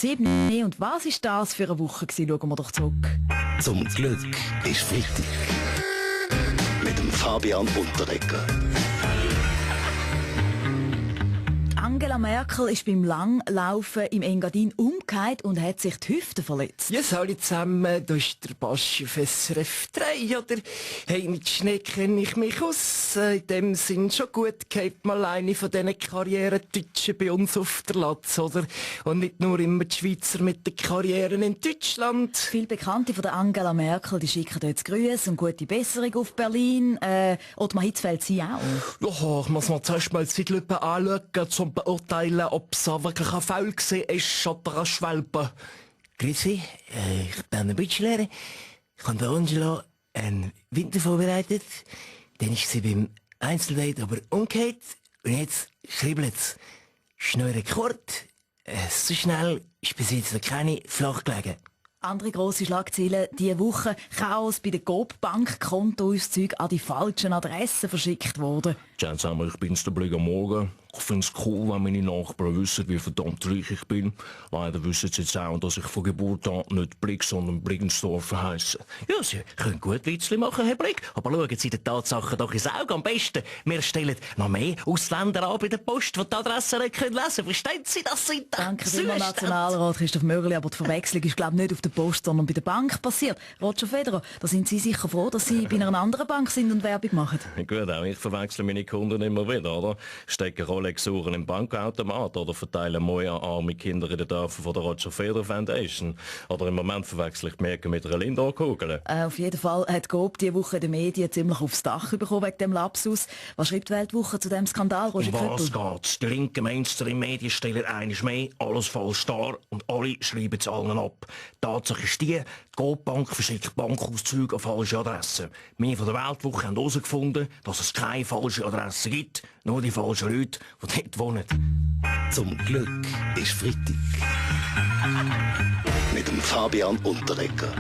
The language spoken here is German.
7. Und was war das für eine Woche? Schauen wir doch zurück. Zum Glück ist Freitag. Mit dem Fabian Unterreger. Angela Merkel ist beim Langlaufen im Engadin umgekehrt und hat sich die Hüfte verletzt. Ja, alle zusammen, da ist der Baschi auf SRF 3, oder? Hey, mit Schnee kenne ich mich aus. In dem Sinn schon gut, geht mal eine von diesen Karrierendeutschen bei uns auf der Latz, oder? Und nicht nur immer die Schweizer mit den Karrieren in Deutschland. Viele Bekannte von der Angela Merkel, die schicken dort Grüße und gute Besserung auf Berlin. Ottmar Hitzfeld, Sie auch? Ja, ich muss mir zuerst mal die Zeitlupe anschauen, zum beurteilen, ob es wirklich ein Foul ist oder ein Schwalbe. Grüezi, ich bin ein Bachelor. Ich habe bei Angela einen Winter vorbereitet. Dann ist sie beim Einzelweit aber umgekehrt. Und jetzt schribbelt's. Schnell Rekord. So schnell ist bis jetzt noch keine flach gelegen. Andere grosse Schlagzeilen diese Woche. Chaos bei der Coop-Bank, Kontoauszüge an die falschen Adressen verschickt worden. Ciao zusammen, ich bin's, der Blick am Morgen. Ich find's cool, wenn meine Nachbarn wissen, wie verdammt reich ich bin. Leider wissen sie jetzt auch, dass ich von Geburt an nicht Blick, sondern Blickensdorf heisse. Ja, Sie können gut Witzli machen, Herr Blick. Aber schauen Sie den Tatsachen doch ins Auge. Am besten, wir stellen noch mehr Ausländer an bei der Post, die die Adresse nicht lesen können. Verstehen Sie, das sind Danke vielmals, Nationalrat Christoph Mögerli. Aber die Verwechslung ist, glaube ich, nicht auf der Post, sondern bei der Bank passiert. Roger Federer, da sind Sie sicher froh, dass Sie bei einer anderen Bank sind und Werbung machen. Gut, auch ich verwechsle meine Kunden immer wieder, oder? Stecke Rolex-Uhren im Bankautomat oder verteile Moja an arme Kinder in den Dörfern von der Roger Federer Foundation. Oder im Moment verwechsle ich die Merke mit einer Lindor-Kugel. Auf jeden Fall hat Coop diese Woche in den Medien ziemlich aufs Dach bekommen wegen dem Lapsus. Was schreibt die Weltwoche zu dem Skandal, Roger Um was Köppel? geht's? Die linken Mainstream-Medien stellen eines mehr, alles falsch dar und alle schreiben es allen ab. Tatsache ist die Coop-Bank verschickt Bankauszüge an falsche Adressen. Wir von der Weltwoche haben herausgefunden, dass es keine falsche Adresse gibt, nur die falschen Leute, die dort wohnen. Zum Glück ist Freitag. Mit dem Fabian Unterreger.